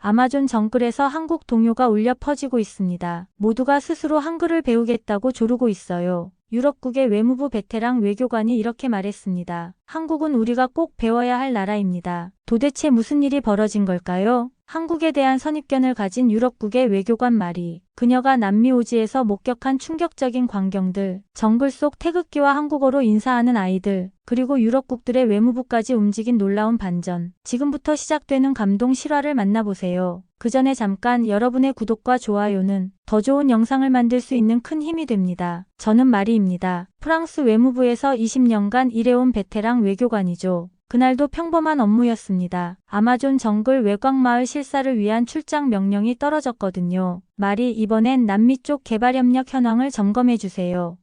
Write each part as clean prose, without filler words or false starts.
아마존 정글에서 한국 동요가 울려 퍼지고 있습니다. 모두가 스스로 한글을 배우겠다고 조르고 있어요. 유럽국의 외무부 베테랑 외교관이 이렇게 말했습니다. 한국은 우리가 꼭 배워야 할 나라입니다. 도대체 무슨 일이 벌어진 걸까요? 한국에 대한 선입견을 가진 유럽국의 외교관 말이 그녀가 남미 오지에서 목격한 충격적인 광경들, 정글 속 태극기와 한국어로 인사하는 아이들, 그리고 유럽국들의 외무부까지 움직인 놀라운 반전. 지금부터 시작되는 감동 실화를 만나보세요. 그 전에 잠깐 여러분의 구독과 좋아요는 더 좋은 영상을 만들 수 있는 큰 힘이 됩니다. 저는 마리입니다. 프랑스 외무부에서 20년간 일해온 베테랑 외교관이죠. 그날도 평범한 업무였습니다. 아마존 정글 외곽마을 실사를 위한 출장 명령이 떨어졌거든요. 말이 이번엔 남미 쪽 개발협력 현황을 점검해주세요.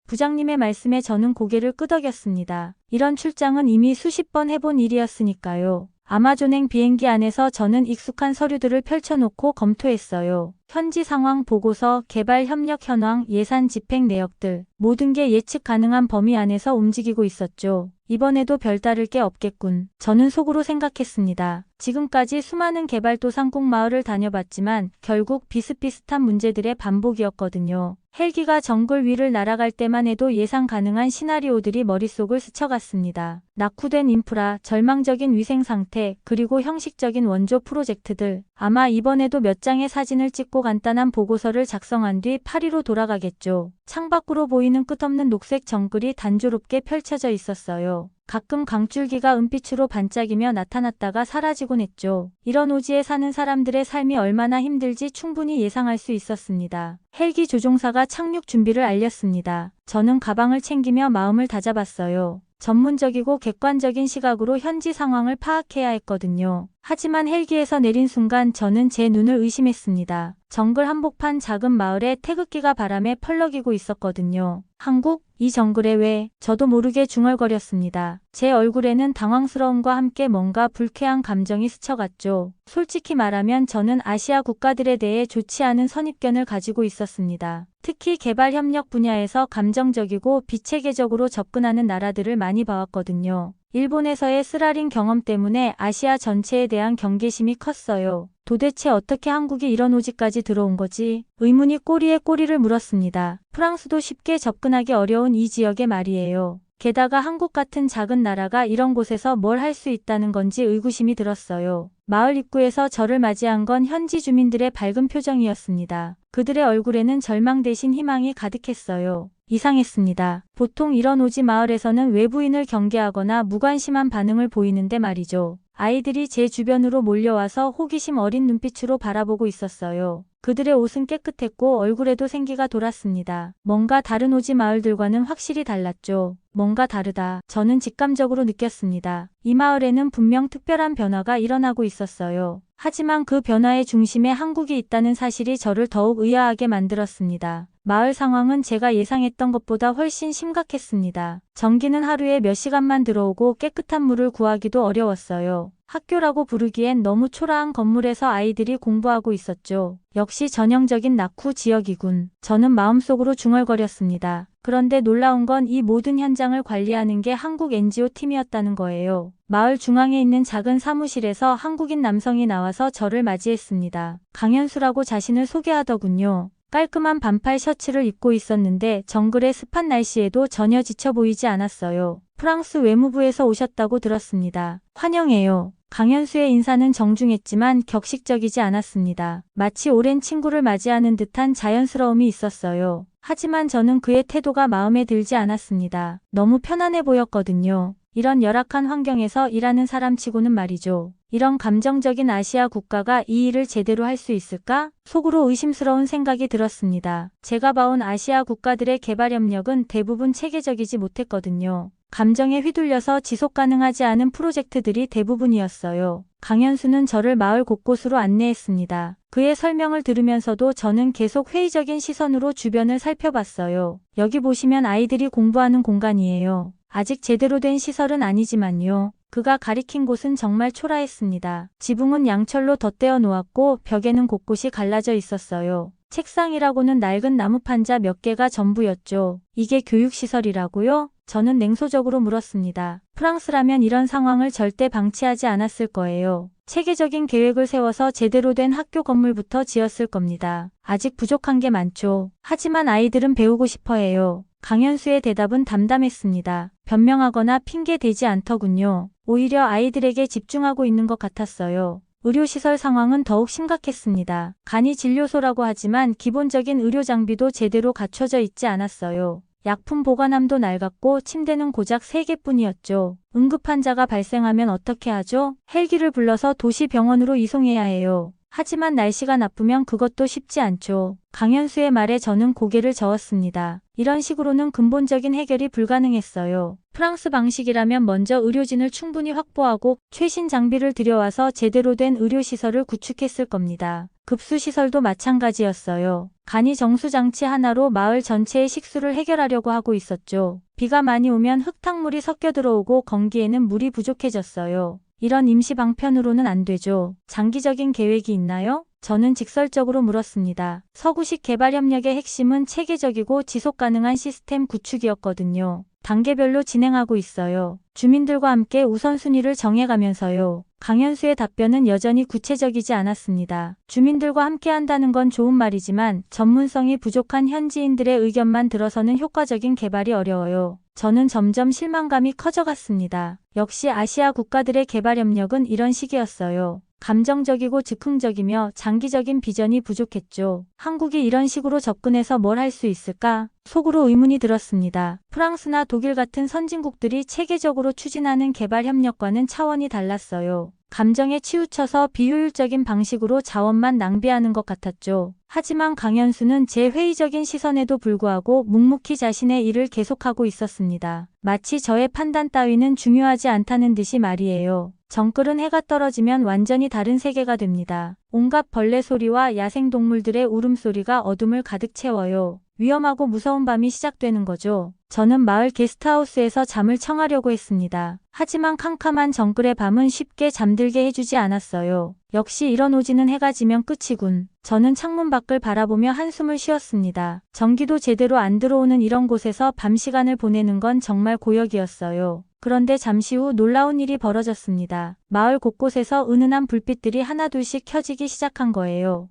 부장님의 말씀에 저는 고개를 끄덕였습니다. 이런 출장은 이미 수십 번 해본 일이었으니까요. 아마존행 비행기 안에서 저는 익숙한 서류들을 펼쳐놓고 검토했어요. 현지 상황 보고서, 개발 협력 현황, 예산 집행 내역들, 모든 게 예측 가능한 범위 안에서 움직이고 있었죠. 이번에도 별다를 게 없겠군. 저는 속으로 생각했습니다. 지금까지 수많은 개발도상국 마을을 다녀봤지만 결국 비슷비슷한 문제들의 반복이었거든요. 헬기가 정글 위를 날아갈 때만 해도 예상 가능한 시나리오들이 머릿속을 스쳐갔습니다. 낙후된 인프라, 절망적인 위생 상태, 그리고 형식적인 원조 프로젝트들. 아마 이번에도 몇 장의 사진을 찍고 간단한 보고서를 작성한 뒤 파리로 돌아가겠죠. 창밖으로 보이는 끝없는 녹색 정글이 단조롭게 펼쳐져 있었어요. 가끔 강줄기가 은빛으로 반짝이며 나타났다가 사라지곤 했죠. 이런 오지에 사는 사람들의 삶이 얼마나 힘들지 충분히 예상할 수 있었습니다. 헬기 조종사가 착륙 준비를 알렸습니다. 저는 가방을 챙기며 마음을 다잡았어요. 전문적이고 객관적인 시각으로 현지 상황을 파악해야 했거든요. 하지만 헬기에서 내린 순간 저는 제 눈을 의심했습니다. 정글 한복판 작은 마을에 태극기가 바람에 펄럭이고 있었거든요. 한국? 이 정글에 왜? 저도 모르게 중얼거렸습니다. 제 얼굴에는 당황스러움과 함께 뭔가 불쾌한 감정이 스쳐갔죠. 솔직히 말하면 저는 아시아 국가들에 대해 좋지 않은 선입견을 가지고 있었습니다. 특히 개발 협력 분야에서 감정적이고 비체계적으로 접근하는 나라들을 많이 봐왔거든요. 일본에서의 쓰라린 경험 때문에 아시아 전체에 대한 경계심이 컸어요. 도대체 어떻게 한국이 이런 오지까지 들어온 거지? 의문이 꼬리에 꼬리를 물었습니다. 프랑스도 쉽게 접근하기 어려운 이 지역의 말이에요. 게다가 한국 같은 작은 나라가 이런 곳에서 뭘 할 수 있다는 건지 의구심이 들었어요. 마을 입구에서 저를 맞이한 건 현지 주민들의 밝은 표정이었습니다. 그들의 얼굴에는 절망 대신 희망이 가득했어요. 이상했습니다. 보통 이런 오지 마을에서는 외부인을 경계하거나 무관심한 반응을 보이는데 말이죠. 아이들이 제 주변으로 몰려와서 호기심 어린 눈빛으로 바라보고 있었어요. 그들의 옷은 깨끗했고 얼굴에도 생기가 돌았습니다. 뭔가 다른 오지 마을들과는 확실히 달랐죠. 뭔가 다르다. 저는 직감적으로 느꼈습니다. 이 마을에는 분명 특별한 변화가 일어나고 있었어요. 하지만 그 변화의 중심에 한국이 있다는 사실이 저를 더욱 의아하게 만들었습니다. 마을 상황은 제가 예상했던 것보다 훨씬 심각했습니다. 전기는 하루에 몇 시간만 들어오고 깨끗한 물을 구하기도 어려웠어요. 학교라고 부르기엔 너무 초라한 건물에서 아이들이 공부하고 있었죠. 역시 전형적인 낙후 지역이군. 저는 마음속으로 중얼거렸습니다. 그런데 놀라운 건 이 모든 현장을 관리하는 게 한국 NGO 팀이었다는 거예요. 마을 중앙에 있는 작은 사무실에서 한국인 남성이 나와서 저를 맞이했습니다. 강현수라고 자신을 소개하더군요. 깔끔한 반팔 셔츠를 입고 있었는데 정글의 습한 날씨에도 전혀 지쳐 보이지 않았어요. 프랑스 외무부에서 오셨다고 들었습니다. 환영해요. 강현수의 인사는 정중했지만 격식적이지 않았습니다. 마치 오랜 친구를 맞이하는 듯한 자연스러움이 있었어요. 하지만 저는 그의 태도가 마음에 들지 않았습니다. 너무 편안해 보였거든요. 이런 열악한 환경에서 일하는 사람치고는 말이죠. 이런 감정적인 아시아 국가가 이 일을 제대로 할 수 있을까? 속으로 의심스러운 생각이 들었습니다. 제가 봐온 아시아 국가들의 개발 협력은 대부분 체계적이지 못했거든요. 감정에 휘둘려서 지속 가능하지 않은 프로젝트들이 대부분이었어요. 강현수는 저를 마을 곳곳으로 안내했습니다. 그의 설명을 들으면서도 저는 계속 회의적인 시선으로 주변을 살펴봤어요. 여기 보시면 아이들이 공부하는 공간이에요. 아직 제대로 된 시설은 아니지만요. 그가 가리킨 곳은 정말 초라했습니다. 지붕은 양철로 덧대어 놓았고 벽에는 곳곳이 갈라져 있었어요. 책상이라고는 낡은 나무 판자 몇 개가 전부였죠. 이게 교육시설이라고요? 저는 냉소적으로 물었습니다. 프랑스라면 이런 상황을 절대 방치하지 않았을 거예요. 체계적인 계획을 세워서 제대로 된 학교 건물부터 지었을 겁니다. 아직 부족한 게 많죠. 하지만 아이들은 배우고 싶어 해요. 강현수의 대답은 담담했습니다. 변명하거나 핑계 대지 않더군요. 오히려 아이들에게 집중하고 있는 것 같았어요. 의료시설 상황은 더욱 심각했습니다. 간이 진료소라고 하지만 기본적인 의료 장비도 제대로 갖춰져 있지 않았어요. 약품 보관함도 낡았고 침대는 고작 3개뿐이었죠. 응급환자가 발생하면 어떻게 하죠? 헬기를 불러서 도시병원으로 이송해야 해요. 하지만 날씨가 나쁘면 그것도 쉽지 않죠. 강현수의 말에 저는 고개를 저었습니다. 이런 식으로는 근본적인 해결이 불가능했어요. 프랑스 방식이라면 먼저 의료진을 충분히 확보하고 최신 장비를 들여와서 제대로 된 의료시설을 구축했을 겁니다. 급수시설도 마찬가지였어요. 간이 정수장치 하나로 마을 전체의 식수를 해결하려고 하고 있었죠. 비가 많이 오면 흙탕물이 섞여 들어오고 건기에는 물이 부족해졌어요. 이런 임시 방편으로는 안 되죠. 장기적인 계획이 있나요? 저는 직설적으로 물었습니다. 서구식 개발협력의 핵심은 체계적이고 지속가능한 시스템 구축이었거든요. 단계별로 진행하고 있어요. 주민들과 함께 우선순위를 정해가면서요. 강현수의 답변은 여전히 구체적이지 않았습니다. 주민들과 함께 한다는 건 좋은 말이지만 전문성이 부족한 현지인들의 의견만 들어서는 효과적인 개발이 어려워요. 저는 점점 실망감이 커져갔습니다. 역시 아시아 국가들의 개발협력은 이런 식이었어요. 감정적이고 즉흥적이며 장기적인 비전이 부족했죠. 한국이 이런 식으로 접근해서 뭘 할 수 있을까? 속으로 의문이 들었습니다. 프랑스나 독일 같은 선진국들이 체계적으로 추진하는 개발협력과는 차원이 달랐어요. 감정에 치우쳐서 비효율적인 방식으로 자원만 낭비하는 것 같았죠. 하지만 강현수는 제 회의적인 시선에도 불구하고 묵묵히 자신의 일을 계속하고 있었습니다. 마치 저의 판단 따위는 중요하지 않다는 듯이 말이에요. 정글은 해가 떨어지면 완전히 다른 세계가 됩니다. 온갖 벌레 소리와 야생동물들의 울음소리가 어둠을 가득 채워요. 위험하고 무서운 밤이 시작되는 거죠. 저는 마을 게스트하우스에서 잠을 청하려고 했습니다. 하지만 캄캄한 정글의 밤은 쉽게 잠들게 해주지 않았어요. 역시 이런 오지는 해가 지면 끝이군. 저는 창문 밖을 바라보며 한숨을 쉬었습니다. 전기도 제대로 안 들어오는 이런 곳에서 밤 시간을 보내는 건 정말 고역이었어요. 그런데 잠시 후 놀라운 일이 벌어졌습니다. 마을 곳곳에서 은은한 불빛들이 하나둘씩 켜지기 시작한 거예요.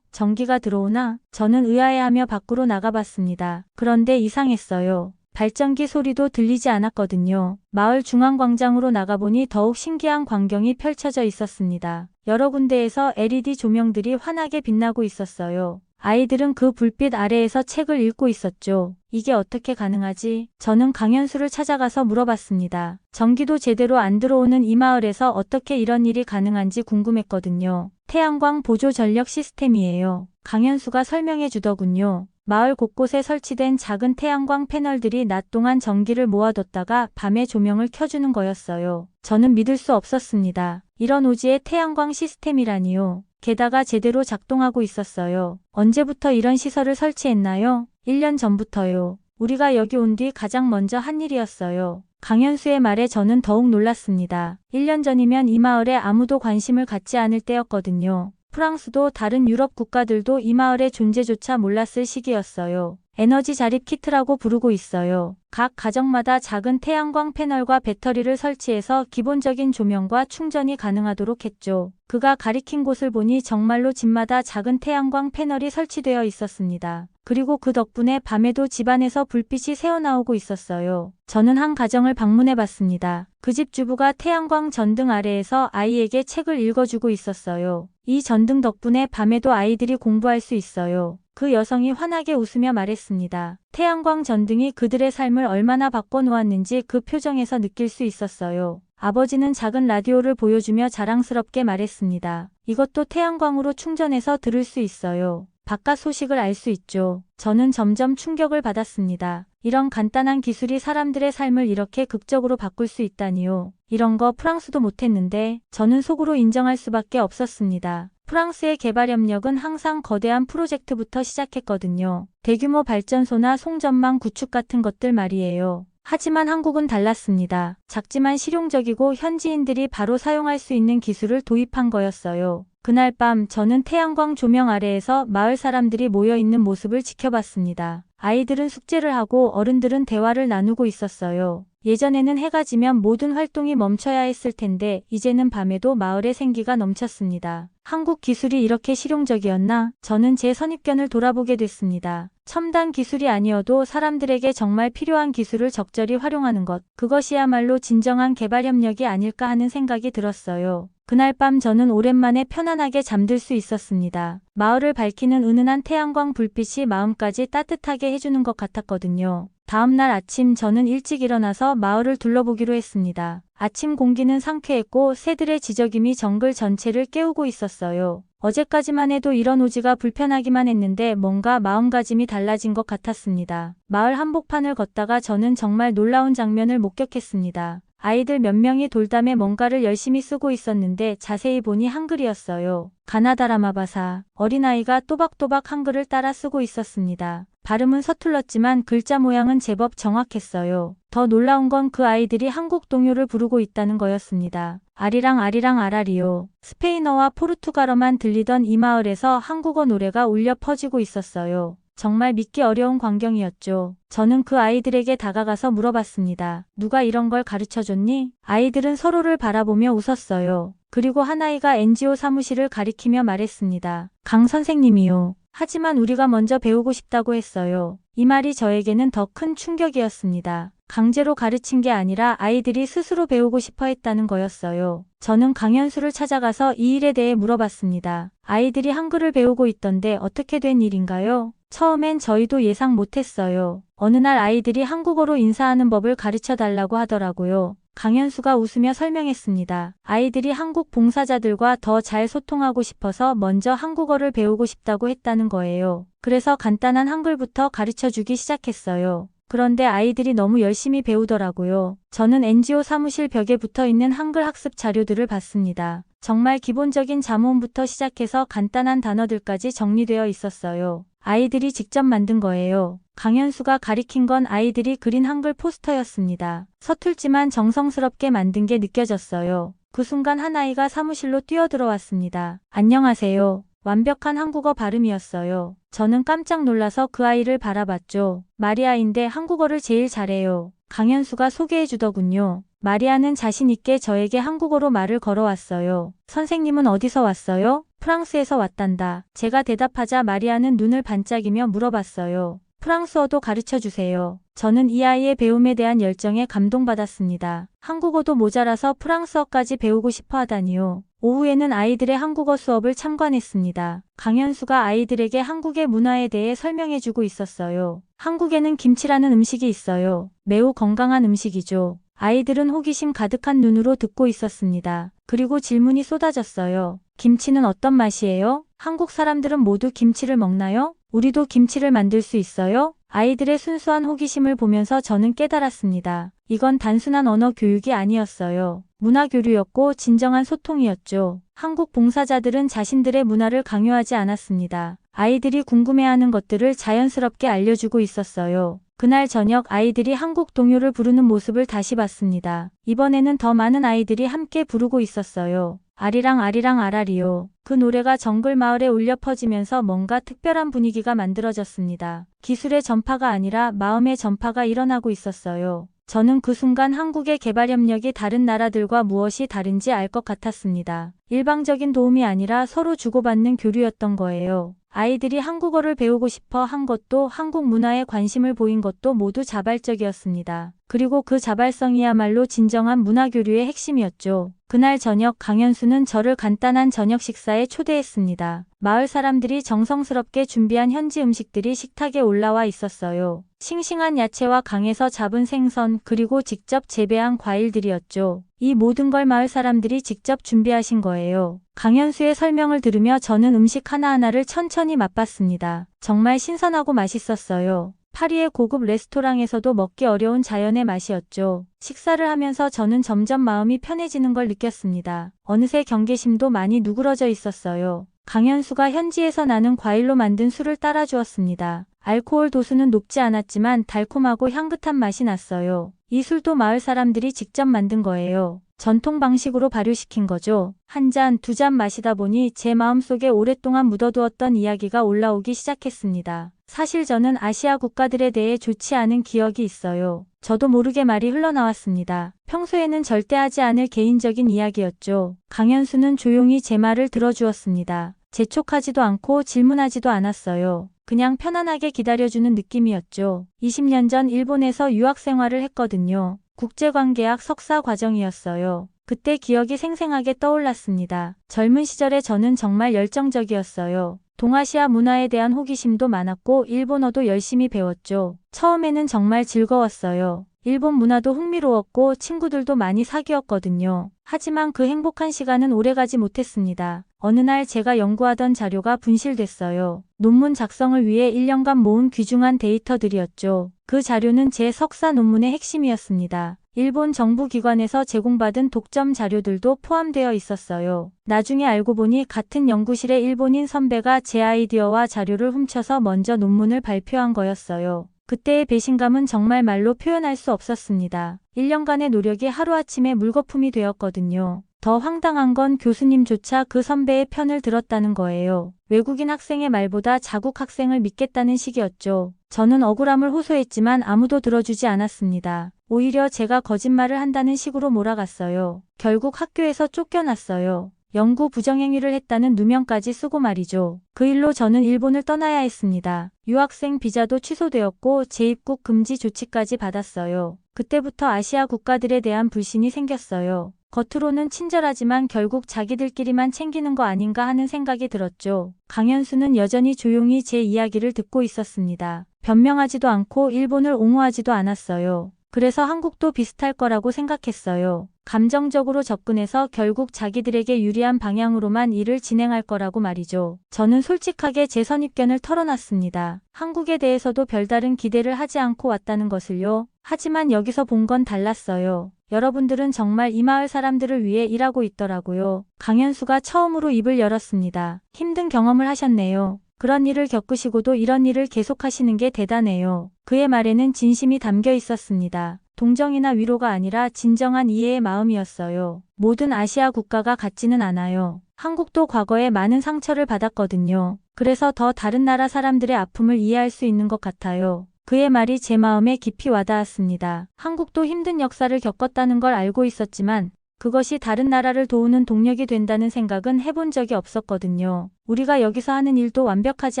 전기가 들어오나? 저는 의아해하며 밖으로 나가봤습니다. 그런데 이상했어요. 발전기 소리도 들리지 않았거든요. 마을 중앙광장으로 나가보니 더욱 신기한 광경이 펼쳐져 있었습니다. 여러 군데에서 LED 조명들이 환하게 빛나고 있었어요. 아이들은 그 불빛 아래에서 책을 읽고 있었죠. 이게 어떻게 가능하지? 저는 강현수를 찾아가서 물어봤습니다. 전기도 제대로 안 들어오는 이 마을에서 어떻게 이런 일이 가능한지 궁금했거든요. 태양광 보조 전력 시스템이에요. 강현수가 설명해 주더군요. 마을 곳곳에 설치된 작은 태양광 패널들이 낮 동안 전기를 모아뒀다가 밤에 조명을 켜주는 거였어요. 저는 믿을 수 없었습니다. 이런 오지의 태양광 시스템이라니요. 게다가 제대로 작동하고 있었어요. 언제부터 이런 시설을 설치했나요? 1년 전부터요. 우리가 여기 온 뒤 가장 먼저 한 일이었어요. 강현수의 말에 저는 더욱 놀랐습니다. 1년 전이면 이 마을에 아무도 관심을 갖지 않을 때였거든요. 프랑스도 다른 유럽 국가들도 이 마을의 존재조차 몰랐을 시기였어요. 에너지 자립 키트라고 부르고 있어요. 각 가정마다 작은 태양광 패널과 배터리를 설치해서 기본적인 조명과 충전이 가능하도록 했죠. 그가 가리킨 곳을 보니 정말로 집마다 작은 태양광 패널이 설치되어 있었습니다. 그리고 그 덕분에 밤에도 집안에서 불빛이 새어나오고 있었어요. 저는 한 가정을 방문해 봤습니다. 그 집 주부가 태양광 전등 아래에서 아이에게 책을 읽어주고 있었어요. 이 전등 덕분에 밤에도 아이들이 공부할 수 있어요. 그 여성이 환하게 웃으며 말했습니다. 태양광 전등이 그들의 삶을 얼마나 바꿔놓았는지 그 표정에서 느낄 수 있었어요. 아버지는 작은 라디오를 보여주며 자랑스럽게 말했습니다. 이것도 태양광으로 충전해서 들을 수 있어요. 바깥 소식을 알 수 있죠. 저는 점점 충격을 받았습니다. 이런 간단한 기술이 사람들의 삶을 이렇게 극적으로 바꿀 수 있다니요. 이런 거 프랑스도 못했는데 저는 속으로 인정할 수밖에 없었습니다. 프랑스의 개발협력은 항상 거대한 프로젝트부터 시작했거든요. 대규모 발전소나 송전망 구축 같은 것들 말이에요. 하지만 한국은 달랐습니다. 작지만 실용적이고 현지인들이 바로 사용할 수 있는 기술을 도입한 거였어요. 그날 밤 저는 태양광 조명 아래에서 마을 사람들이 모여있는 모습을 지켜봤습니다. 아이들은 숙제를 하고 어른들은 대화를 나누고 있었어요. 예전에는 해가 지면 모든 활동이 멈춰야 했을 텐데 이제는 밤에도 마을에 생기가 넘쳤습니다. 한국 기술이 이렇게 실용적이었나? 저는 제 선입견을 돌아보게 됐습니다. 첨단 기술이 아니어도 사람들에게 정말 필요한 기술을 적절히 활용하는 것, 그것이야말로 진정한 개발 협력이 아닐까 하는 생각이 들었어요. 그날 밤 저는 오랜만에 편안하게 잠들 수 있었습니다. 마을을 밝히는 은은한 태양광 불빛이 마음까지 따뜻하게 해주는 것 같았거든요. 다음날 아침 저는 일찍 일어나서 마을을 둘러보기로 했습니다. 아침 공기는 상쾌했고 새들의 지저귀이 정글 전체를 깨우고 있었어요. 어제까지만 해도 이런 오지가 불편하기만 했는데 뭔가 마음가짐이 달라진 것 같았습니다. 마을 한복판을 걷다가 저는 정말 놀라운 장면을 목격했습니다. 아이들 몇 명이 돌담에 뭔가를 열심히 쓰고 있었는데 자세히 보니 한글이었어요. 가나다라마바사. 어린아이가 또박또박 한글을 따라 쓰고 있었습니다. 발음은 서툴렀지만 글자 모양은 제법 정확했어요. 더 놀라운 건 그 아이들이 한국 동요를 부르고 있다는 거였습니다. 아리랑 아리랑 아라리요. 스페인어와 포르투갈어만 들리던 이 마을에서 한국어 노래가 울려 퍼지고 있었어요. 정말 믿기 어려운 광경이었죠. 저는 그 아이들에게 다가가서 물어봤습니다. 누가 이런 걸 가르쳐줬니? 아이들은 서로를 바라보며 웃었어요. 그리고 한 아이가 NGO 사무실을 가리키며 말했습니다. 강 선생님이요. 하지만 우리가 먼저 배우고 싶다고 했어요. 이 말이 저에게는 더 큰 충격이었습니다. 강제로 가르친 게 아니라 아이들이 스스로 배우고 싶어 했다는 거였어요. 저는 강현수를 찾아가서 이 일에 대해 물어봤습니다. 아이들이 한글을 배우고 있던데 어떻게 된 일인가요? 처음엔 저희도 예상 못했어요. 어느 날 아이들이 한국어로 인사하는 법을 가르쳐 달라고 하더라고요. 강현수가 웃으며 설명했습니다. 아이들이 한국 봉사자들과 더 잘 소통하고 싶어서 먼저 한국어를 배우고 싶다고 했다는 거예요. 그래서 간단한 한글부터 가르쳐 주기 시작했어요. 그런데 아이들이 너무 열심히 배우더라고요. 저는 NGO 사무실 벽에 붙어 있는 한글 학습 자료들을 봤습니다. 정말 기본적인 자모음부터 시작해서 간단한 단어들까지 정리되어 있었어요. 아이들이 직접 만든 거예요. 강현수가 가리킨 건 아이들이 그린 한글 포스터였습니다. 서툴지만 정성스럽게 만든 게 느껴졌어요. 그 순간 한 아이가 사무실로 뛰어들어왔습니다. 안녕하세요. 완벽한 한국어 발음이었어요. 저는 깜짝 놀라서 그 아이를 바라봤죠. 마리아인데 한국어를 제일 잘해요. 강현수가 소개해 주더군요. 마리아는 자신 있게 저에게 한국어로 말을 걸어왔어요. 선생님은 어디서 왔어요? 프랑스에서 왔단다. 제가 대답하자 마리아는 눈을 반짝이며 물어봤어요. 프랑스어도 가르쳐 주세요. 저는 이 아이의 배움에 대한 열정에 감동받았습니다. 한국어도 모자라서 프랑스어까지 배우고 싶어 하다니요. 오후에는 아이들의 한국어 수업을 참관했습니다. 강현수가 아이들에게 한국의 문화에 대해 설명해주고 있었어요. 한국에는 김치라는 음식이 있어요. 매우 건강한 음식이죠. 아이들은 호기심 가득한 눈으로 듣고 있었습니다. 그리고 질문이 쏟아졌어요. 김치는 어떤 맛이에요? 한국 사람들은 모두 김치를 먹나요? 우리도 김치를 만들 수 있어요? 아이들의 순수한 호기심을 보면서 저는 깨달았습니다. 이건 단순한 언어 교육이 아니었어요. 문화 교류였고 진정한 소통이었죠. 한국 봉사자들은 자신들의 문화를 강요하지 않았습니다. 아이들이 궁금해하는 것들을 자연스럽게 알려주고 있었어요. 그날 저녁 아이들이 한국 동요를 부르는 모습을 다시 봤습니다. 이번에는 더 많은 아이들이 함께 부르고 있었어요. 아리랑 아리랑 아라리요. 그 노래가 정글 마을에 울려 퍼지면서 뭔가 특별한 분위기가 만들어졌습니다. 기술의 전파가 아니라 마음의 전파가 일어나고 있었어요. 저는 그 순간 한국의 개발 협력이 다른 나라들과 무엇이 다른지 알 것 같았습니다. 일방적인 도움이 아니라 서로 주고받는 교류였던 거예요. 아이들이 한국어를 배우고 싶어 한 것도 한국 문화에 관심을 보인 것도 모두 자발적이었습니다. 그리고 그 자발성이야말로 진정한 문화교류의 핵심이었죠. 그날 저녁 강현수는 저를 간단한 저녁 식사에 초대했습니다. 마을 사람들이 정성스럽게 준비한 현지 음식들이 식탁에 올라와 있었어요. 싱싱한 야채와 강에서 잡은 생선 그리고 직접 재배한 과일들이었죠. 이 모든 걸 마을 사람들이 직접 준비하신 거예요. 강현수의 설명을 들으며 저는 음식 하나하나를 천천히 맛봤습니다. 정말 신선하고 맛있었어요. 파리의 고급 레스토랑에서도 먹기 어려운 자연의 맛이었죠. 식사를 하면서 저는 점점 마음이 편해지는 걸 느꼈습니다. 어느새 경계심도 많이 누그러져 있었어요. 강현수가 현지에서 나는 과일로 만든 술을 따라주었습니다. 알코올 도수는 높지 않았지만 달콤하고 향긋한 맛이 났어요. 이 술도 마을 사람들이 직접 만든 거예요. 전통 방식으로 발효시킨 거죠. 한 잔, 두 잔 마시다 보니 제 마음속에 오랫동안 묻어두었던 이야기가 올라오기 시작했습니다. 사실 저는 아시아 국가들에 대해 좋지 않은 기억이 있어요. 저도 모르게 말이 흘러나왔습니다. 평소에는 절대 하지 않을 개인적인 이야기였죠. 강현수는 조용히 제 말을 들어주었습니다. 재촉하지도 않고 질문하지도 않았어요. 그냥 편안하게 기다려주는 느낌이었죠. 20년 전 일본에서 유학 생활을 했거든요. 국제관계학 석사 과정이었어요. 그때 기억이 생생하게 떠올랐습니다. 젊은 시절에 저는 정말 열정적이었어요. 동아시아 문화에 대한 호기심도 많았고 일본어도 열심히 배웠죠. 처음에는 정말 즐거웠어요. 일본 문화도 흥미로웠고 친구들도 많이 사귀었거든요. 하지만 그 행복한 시간은 오래가지 못했습니다. 어느 날 제가 연구하던 자료가 분실됐어요. 논문 작성을 위해 1년간 모은 귀중한 데이터들이었죠. 그 자료는 제 석사 논문의 핵심이었습니다. 일본 정부 기관에서 제공받은 독점 자료들도 포함되어 있었어요. 나중에 알고 보니 같은 연구실의 일본인 선배가 제 아이디어와 자료를 훔쳐서 먼저 논문을 발표한 거였어요. 그때의 배신감은 정말 말로 표현할 수 없었습니다. 1년간의 노력이 하루아침에 물거품이 되었거든요. 더 황당한 건 교수님조차 그 선배의 편을 들었다는 거예요. 외국인 학생의 말보다 자국 학생을 믿겠다는 식이었죠. 저는 억울함을 호소했지만 아무도 들어주지 않았습니다. 오히려 제가 거짓말을 한다는 식으로 몰아갔어요. 결국 학교에서 쫓겨났어요. 연구 부정행위를 했다는 누명까지 쓰고 말이죠. 그 일로 저는 일본을 떠나야 했습니다. 유학생 비자도 취소되었고 재입국 금지 조치까지 받았어요. 그때부터 아시아 국가들에 대한 불신이 생겼어요. 겉으로는 친절하지만 결국 자기들끼리만 챙기는 거 아닌가 하는 생각이 들었죠. 강현수는 여전히 조용히 제 이야기를 듣고 있었습니다. 변명하지도 않고 일본을 옹호하지도 않았어요. 그래서 한국도 비슷할 거라고 생각했어요. 감정적으로 접근해서 결국 자기들에게 유리한 방향으로만 일을 진행할 거라고 말이죠. 저는 솔직하게 제 선입견을 털어놨습니다. 한국에 대해서도 별다른 기대를 하지 않고 왔다는 것을요. 하지만 여기서 본 건 달랐어요. 여러분들은 정말 이 마을 사람들을 위해 일하고 있더라고요. 강현수가 처음으로 입을 열었습니다. 힘든 경험을 하셨네요. 그런 일을 겪으시고도 이런 일을 계속하시는 게 대단해요. 그의 말에는 진심이 담겨 있었습니다. 동정이나 위로가 아니라 진정한 이해의 마음이었어요. 모든 아시아 국가가 같지는 않아요. 한국도 과거에 많은 상처를 받았거든요. 그래서 더 다른 나라 사람들의 아픔을 이해할 수 있는 것 같아요. 그의 말이 제 마음에 깊이 와닿았습니다. 한국도 힘든 역사를 겪었다는 걸 알고 있었지만 그것이 다른 나라를 도우는 동력이 된다는 생각은 해본 적이 없었거든요. 우리가 여기서 하는 일도 완벽하지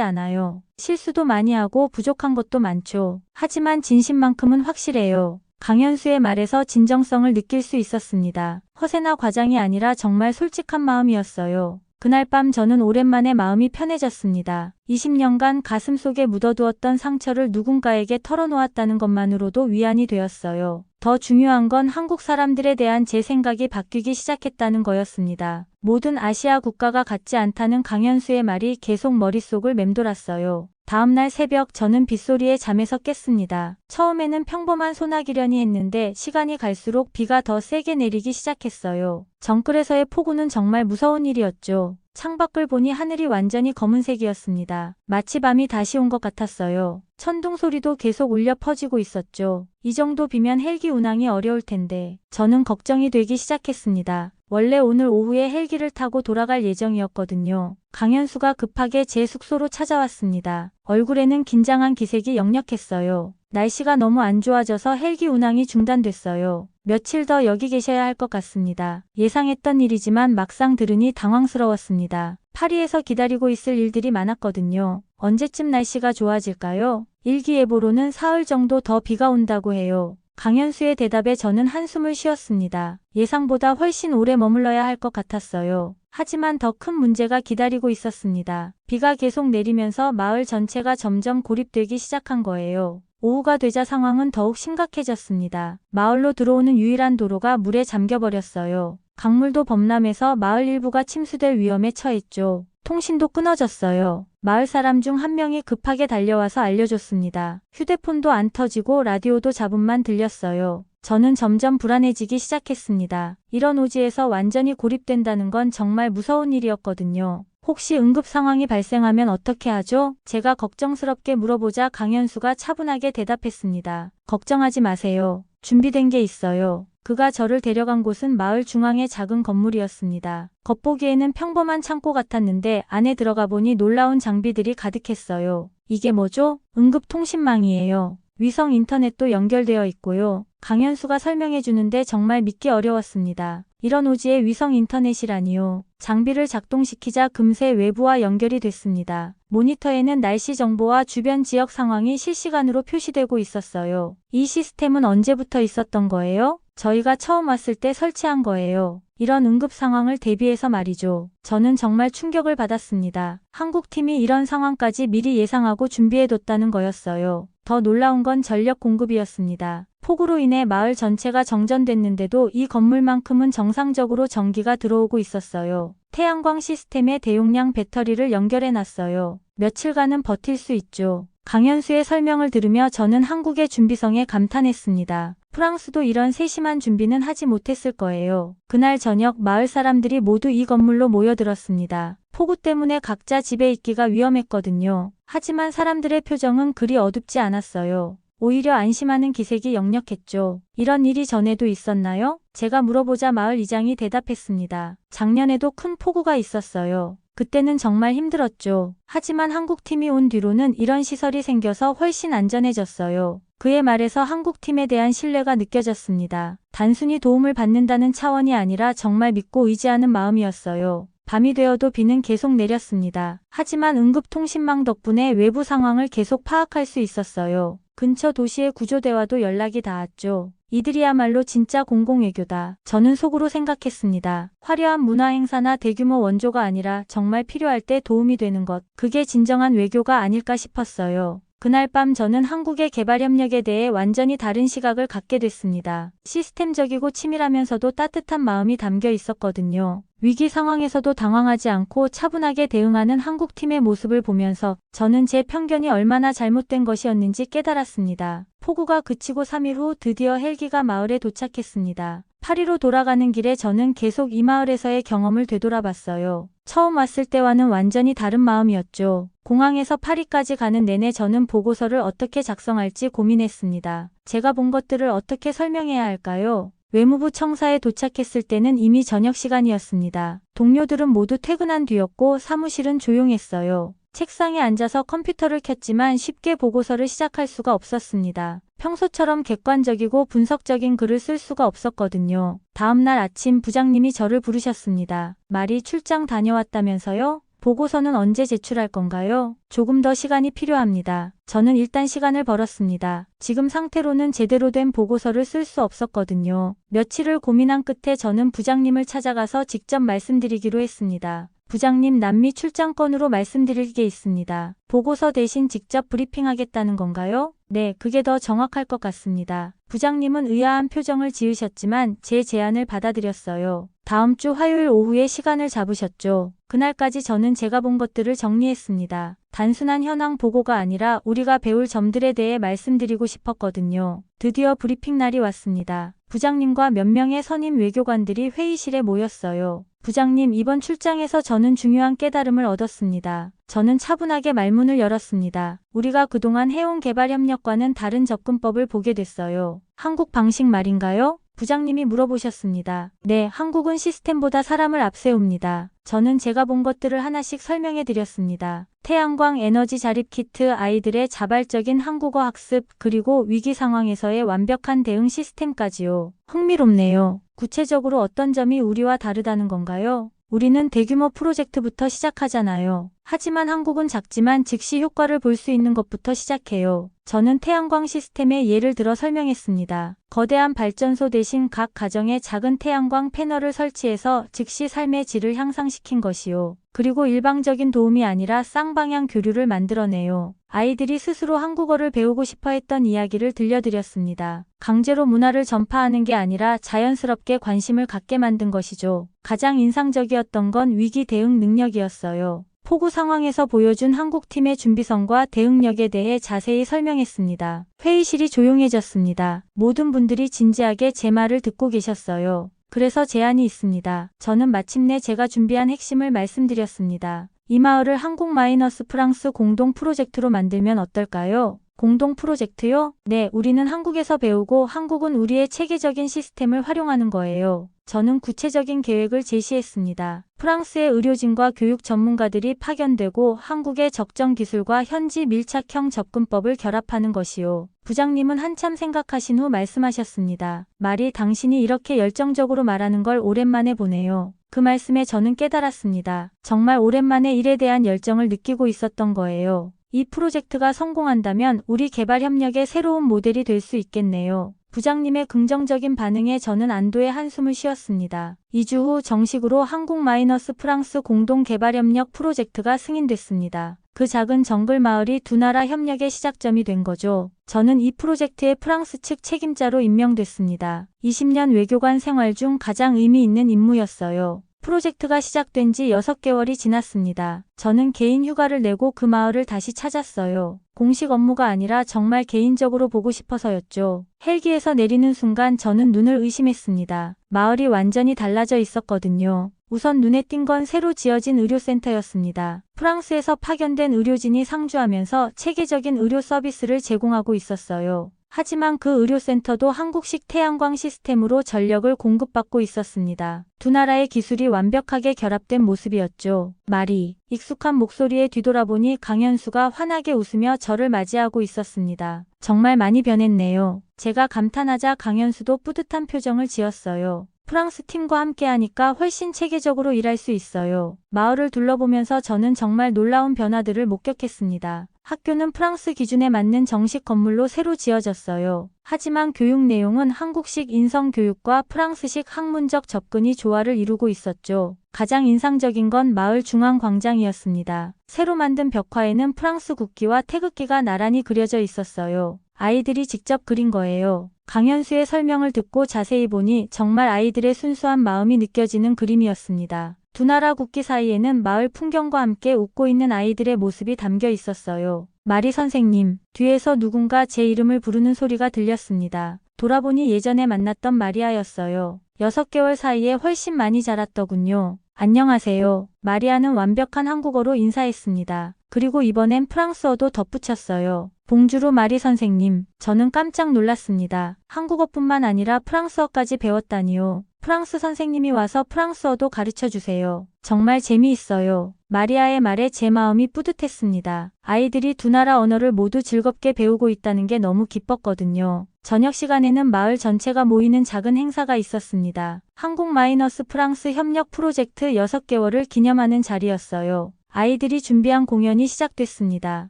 않아요. 실수도 많이 하고 부족한 것도 많죠. 하지만 진심만큼은 확실해요. 강현수의 말에서 진정성을 느낄 수 있었습니다. 허세나 과장이 아니라 정말 솔직한 마음이었어요. 그날 밤 저는 오랜만에 마음이 편해졌습니다. 20년간 가슴속에 묻어두었던 상처를 누군가에게 털어놓았다는 것만으로도 위안이 되었어요. 더 중요한 건 한국 사람들에 대한 제 생각이 바뀌기 시작했다는 거였습니다. 모든 아시아 국가가 같지 않다는 강현수의 말이 계속 머릿속을 맴돌았어요. 다음날 새벽 저는 빗소리에 잠에서 깼습니다. 처음에는 평범한 소나기려니 했는데 시간이 갈수록 비가 더 세게 내리기 시작했어요. 정글에서의 폭우는 정말 무서운 일이었죠. 창밖을 보니 하늘이 완전히 검은색이었습니다. 마치 밤이 다시 온 것 같았어요. 천둥 소리도 계속 울려 퍼지고 있었죠. 이 정도 비면 헬기 운항이 어려울 텐데 저는 걱정이 되기 시작했습니다. 원래 오늘 오후에 헬기를 타고 돌아갈 예정이었거든요. 강현수가 급하게 제 숙소로 찾아왔습니다. 얼굴에는 긴장한 기색이 역력했어요. 날씨가 너무 안 좋아져서 헬기 운항이 중단됐어요. 며칠 더 여기 계셔야 할 것 같습니다. 예상했던 일이지만 막상 들으니 당황스러웠습니다. 파리에서 기다리고 있을 일들이 많았거든요. 언제쯤 날씨가 좋아질까요? 일기예보로는 사흘 정도 더 비가 온다고 해요. 강현수의 대답에 저는 한숨을 쉬었습니다. 예상보다 훨씬 오래 머물러야 할 것 같았어요. 하지만 더 큰 문제가 기다리고 있었습니다. 비가 계속 내리면서 마을 전체가 점점 고립되기 시작한 거예요. 오후가 되자 상황은 더욱 심각해졌습니다. 마을로 들어오는 유일한 도로가 물에 잠겨버렸어요. 강물도 범람해서 마을 일부가 침수될 위험에 처했죠. 통신도 끊어졌어요. 마을 사람 중 한 명이 급하게 달려와서 알려줬습니다. 휴대폰도 안 터지고 라디오도 잡음만 들렸어요. 저는 점점 불안해지기 시작했습니다. 이런 오지에서 완전히 고립된다는 건 정말 무서운 일이었거든요. 혹시 응급 상황이 발생하면 어떻게 하죠? 제가 걱정스럽게 물어보자 강현수가 차분하게 대답했습니다. 걱정하지 마세요. 준비된 게 있어요. 그가 저를 데려간 곳은 마을 중앙의 작은 건물이었습니다. 겉보기에는 평범한 창고 같았는데 안에 들어가 보니 놀라운 장비들이 가득했어요. 이게 뭐죠? 응급통신망이에요. 위성 인터넷도 연결되어 있고요. 강현수가 설명해 주는데 정말 믿기 어려웠습니다. 이런 오지의 위성 인터넷이라니요. 장비를 작동시키자 금세 외부와 연결이 됐습니다. 모니터에는 날씨 정보와 주변 지역 상황이 실시간으로 표시되고 있었어요. 이 시스템은 언제부터 있었던 거예요? 저희가 처음 왔을 때 설치한 거예요. 이런 응급 상황을 대비해서 말이죠. 저는 정말 충격을 받았습니다. 한국팀이 이런 상황까지 미리 예상하고 준비해뒀다는 거였어요. 더 놀라운 건 전력 공급이었습니다. 폭우로 인해 마을 전체가 정전됐는데도 이 건물만큼은 정상적으로 전기가 들어오고 있었어요. 태양광 시스템에 대용량 배터리를 연결해놨어요. 며칠간은 버틸 수 있죠. 강현수의 설명을 들으며 저는 한국의 준비성에 감탄했습니다. 프랑스도 이런 세심한 준비는 하지 못했을 거예요. 그날 저녁 마을 사람들이 모두 이 건물로 모여들었습니다. 폭우 때문에 각자 집에 있기가 위험했거든요. 하지만 사람들의 표정은 그리 어둡지 않았어요. 오히려 안심하는 기색이 역력했죠. 이런 일이 전에도 있었나요? 제가 물어보자 마을 이장이 대답했습니다. 작년에도 큰 폭우가 있었어요. 그때는 정말 힘들었죠. 하지만 한국팀이 온 뒤로는 이런 시설이 생겨서 훨씬 안전해졌어요. 그의 말에서 한국팀에 대한 신뢰가 느껴졌습니다. 단순히 도움을 받는다는 차원이 아니라 정말 믿고 의지하는 마음이었어요. 밤이 되어도 비는 계속 내렸습니다. 하지만 응급통신망 덕분에 외부 상황을 계속 파악할 수 있었어요. 근처 도시의 구조대와도 연락이 닿았죠. 이들이야말로 진짜 공공외교다. 저는 속으로 생각했습니다. 화려한 문화행사나 대규모 원조가 아니라 정말 필요할 때 도움이 되는 것. 그게 진정한 외교가 아닐까 싶었어요. 그날 밤 저는 한국의 개발 협력에 대해 완전히 다른 시각을 갖게 됐습니다. 시스템적이고 치밀하면서도 따뜻한 마음이 담겨 있었거든요. 위기 상황에서도 당황하지 않고 차분하게 대응하는 한국팀의 모습을 보면서 저는 제 편견이 얼마나 잘못된 것이었는지 깨달았습니다. 폭우가 그치고 3일 후 드디어 헬기가 마을에 도착했습니다. 파리로 돌아가는 길에 저는 계속 이 마을에서의 경험을 되돌아봤어요. 처음 왔을 때와는 완전히 다른 마음이었죠. 공항에서 파리까지 가는 내내 저는 보고서를 어떻게 작성할지 고민했습니다. 제가 본 것들을 어떻게 설명해야 할까요? 외무부 청사에 도착했을 때는 이미 저녁 시간이었습니다. 동료들은 모두 퇴근한 뒤였고 사무실은 조용했어요. 책상에 앉아서 컴퓨터를 켰지만 쉽게 보고서를 시작할 수가 없었습니다. 평소처럼 객관적이고 분석적인 글을 쓸 수가 없었거든요. 다음날 아침 부장님이 저를 부르셨습니다. 말이 출장 다녀왔다면서요? 보고서는 언제 제출할 건가요? 조금 더 시간이 필요합니다. 저는 일단 시간을 벌었습니다. 지금 상태로는 제대로 된 보고서를 쓸 수 없었거든요. 며칠을 고민한 끝에 저는 부장님을 찾아가서 직접 말씀드리기로 했습니다. 부장님, 남미 출장 건으로 말씀드릴 게 있습니다. 보고서 대신 직접 브리핑하겠다는 건가요? 네, 그게 더 정확할 것 같습니다. 부장님은 의아한 표정을 지으셨지만 제 제안을 받아들였어요. 다음 주 화요일 오후에 시간을 잡으셨죠. 그날까지 저는 제가 본 것들을 정리했습니다. 단순한 현황 보고가 아니라 우리가 배울 점들에 대해 말씀드리고 싶었거든요. 드디어 브리핑 날이 왔습니다. 부장님과 몇 명의 선임 외교관들이 회의실에 모였어요. 부장님, 이번 출장에서 저는 중요한 깨달음을 얻었습니다. 저는 차분하게 말문을 열었습니다. 우리가 그동안 해온 개발 협력과는 다른 접근법을 보게 됐어요. 한국 방식 말인가요? 부장님이 물어보셨습니다. 네, 한국은 시스템보다 사람을 앞세웁니다. 저는 제가 본 것들을 하나씩 설명해 드렸습니다. 태양광 에너지 자립 키트, 아이들의 자발적인 한국어 학습, 그리고 위기 상황에서의 완벽한 대응 시스템까지요. 흥미롭네요. 구체적으로 어떤 점이 우리와 다르다는 건가요? 우리는 대규모 프로젝트부터 시작하잖아요. 하지만 한국은 작지만 즉시 효과를 볼 수 있는 것부터 시작해요. 저는 태양광 시스템의 예를 들어 설명했습니다. 거대한 발전소 대신 각 가정에 작은 태양광 패널을 설치해서 즉시 삶의 질을 향상시킨 것이요. 그리고 일방적인 도움이 아니라 쌍방향 교류를 만들어내요. 아이들이 스스로 한국어를 배우고 싶어 했던 이야기를 들려드렸습니다. 강제로 문화를 전파하는 게 아니라 자연스럽게 관심을 갖게 만든 것이죠. 가장 인상적이었던 건 위기 대응 능력이었어요. 폭우 상황에서 보여준 한국팀의 준비성과 대응력에 대해 자세히 설명했습니다. 회의실이 조용해졌습니다. 모든 분들이 진지하게 제 말을 듣고 계셨어요. 그래서 제안이 있습니다. 저는 마침내 제가 준비한 핵심을 말씀드렸습니다. 이 마을을 한국 마이너스 프랑스 공동 프로젝트로 만들면 어떨까요? 공동 프로젝트요? 네, 우리는 한국에서 배우고 한국은 우리의 체계적인 시스템을 활용하는 거예요. 저는 구체적인 계획을 제시했습니다. 프랑스의 의료진과 교육 전문가들이 파견되고 한국의 적정 기술과 현지 밀착형 접근법을 결합하는 것이요. 부장님은 한참 생각하신 후 말씀하셨습니다. 말이 당신이 이렇게 열정적으로 말하는 걸 오랜만에 보네요. 그 말씀에 저는 깨달았습니다. 정말 오랜만에 일에 대한 열정을 느끼고 있었던 거예요. 이 프로젝트가 성공한다면 우리 개발 협력의 새로운 모델이 될 수 있겠네요. 부장님의 긍정적인 반응에 저는 안도의 한숨을 쉬었습니다. 2주 후 정식으로 한국-프랑스 공동 개발 협력 프로젝트가 승인됐습니다. 그 작은 정글 마을이 두 나라 협력의 시작점이 된 거죠. 저는 이 프로젝트의 프랑스 측 책임자로 임명됐습니다. 20년 외교관 생활 중 가장 의미 있는 임무였어요. 프로젝트가 시작된 지 6개월이 지났습니다. 저는 개인 휴가를 내고 그 마을을 다시 찾았어요. 공식 업무가 아니라 정말 개인적으로 보고 싶어서였죠. 헬기에서 내리는 순간 저는 눈을 의심했습니다. 마을이 완전히 달라져 있었거든요. 우선 눈에 띈 건 새로 지어진 의료센터였습니다. 프랑스에서 파견된 의료진이 상주하면서 체계적인 의료 서비스를 제공하고 있었어요. 하지만 그 의료센터도 한국식 태양광 시스템으로 전력을 공급받고 있었습니다. 두 나라의 기술이 완벽하게 결합된 모습이었죠. 말이 익숙한 목소리에 뒤돌아보니 강현수가 환하게 웃으며 저를 맞이하고 있었습니다. 정말 많이 변했네요. 제가 감탄하자 강현수도 뿌듯한 표정을 지었어요. 프랑스 팀과 함께하니까 훨씬 체계적으로 일할 수 있어요. 마을을 둘러보면서 저는 정말 놀라운 변화들을 목격했습니다. 학교는 프랑스 기준에 맞는 정식 건물로 새로 지어졌어요. 하지만 교육 내용은 한국식 인성교육과 프랑스식 학문적 접근이 조화를 이루고 있었죠. 가장 인상적인 건 마을 중앙 광장이었습니다. 새로 만든 벽화에는 프랑스 국기와 태극기가 나란히 그려져 있었어요. 아이들이 직접 그린 거예요. 강현수의 설명을 듣고 자세히 보니 정말 아이들의 순수한 마음이 느껴지는 그림이었습니다. 두 나라 국기 사이에는 마을 풍경과 함께 웃고 있는 아이들의 모습이 담겨 있었어요. 마리 선생님, 뒤에서 누군가 제 이름을 부르는 소리가 들렸습니다. 돌아보니 예전에 만났던 마리아였어요. 6개월 사이에 훨씬 많이 자랐더군요. 안녕하세요. 마리아는 완벽한 한국어로 인사했습니다. 그리고 이번엔 프랑스어도 덧붙였어요. 봉주루 마리 선생님, 저는 깜짝 놀랐습니다. 한국어뿐만 아니라 프랑스어까지 배웠다니요. 프랑스 선생님이 와서 프랑스어도 가르쳐 주세요. 정말 재미있어요. 마리아의 말에 제 마음이 뿌듯했습니다. 아이들이 두 나라 언어를 모두 즐겁게 배우고 있다는 게 너무 기뻤거든요. 저녁 시간에는 마을 전체가 모이는 작은 행사가 있었습니다. 한국-프랑스 협력 프로젝트 6개월을 기념하는 자리였어요. 아이들이 준비한 공연이 시작됐습니다.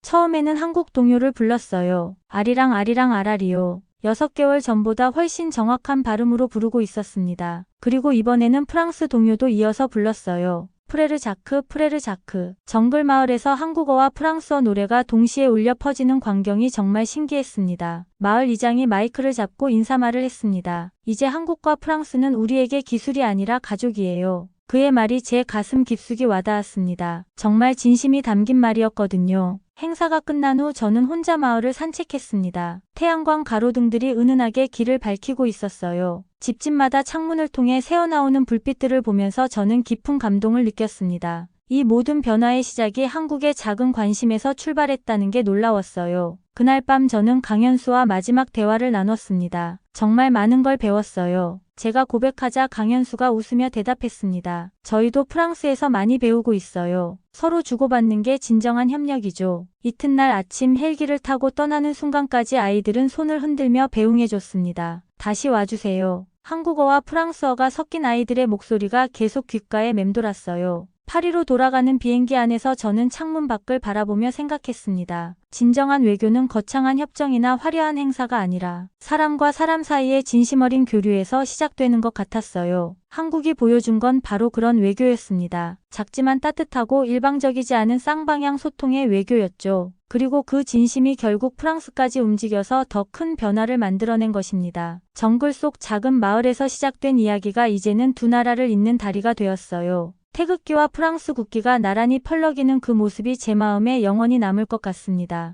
처음에는 한국 동요를 불렀어요. 아리랑 아리랑 아라리요. 6개월 전보다 훨씬 정확한 발음으로 부르고 있었습니다. 그리고 이번에는 프랑스 동요도 이어서 불렀어요. 프레르자크 프레르자크. 정글 마을에서 한국어와 프랑스어 노래가 동시에 울려 퍼지는 광경이 정말 신기했습니다. 마을 이장이 마이크를 잡고 인사말을 했습니다. 이제 한국과 프랑스는 우리에게 기술이 아니라 가족이에요. 그의 말이 제 가슴 깊숙이 와닿았습니다. 정말 진심이 담긴 말이었거든요. 행사가 끝난 후 저는 혼자 마을을 산책했습니다. 태양광 가로등들이 은은하게 길을 밝히고 있었어요. 집집마다 창문을 통해 새어나오는 불빛들을 보면서 저는 깊은 감동을 느꼈습니다. 이 모든 변화의 시작이 한국의 작은 관심에서 출발했다는 게 놀라웠어요. 그날 밤 저는 강현수와 마지막 대화를 나눴습니다. 정말 많은 걸 배웠어요. 제가 고백하자 강현수가 웃으며 대답했습니다. 저희도 프랑스에서 많이 배우고 있어요. 서로 주고받는 게 진정한 협력이죠. 이튿날 아침 헬기를 타고 떠나는 순간까지 아이들은 손을 흔들며 배웅해줬습니다. 다시 와주세요. 한국어와 프랑스어가 섞인 아이들의 목소리가 계속 귓가에 맴돌았어요. 파리로 돌아가는 비행기 안에서 저는 창문 밖을 바라보며 생각했습니다. 진정한 외교는 거창한 협정이나 화려한 행사가 아니라 사람과 사람 사이의 진심 어린 교류에서 시작되는 것 같았어요. 한국이 보여준 건 바로 그런 외교였습니다. 작지만 따뜻하고 일방적이지 않은 쌍방향 소통의 외교였죠. 그리고 그 진심이 결국 프랑스까지 움직여서 더 큰 변화를 만들어낸 것입니다. 정글 속 작은 마을에서 시작된 이야기가 이제는 두 나라를 잇는 다리가 되었어요. 태극기와 프랑스 국기가 나란히 펄럭이는 그 모습이 제 마음에 영원히 남을 것 같습니다.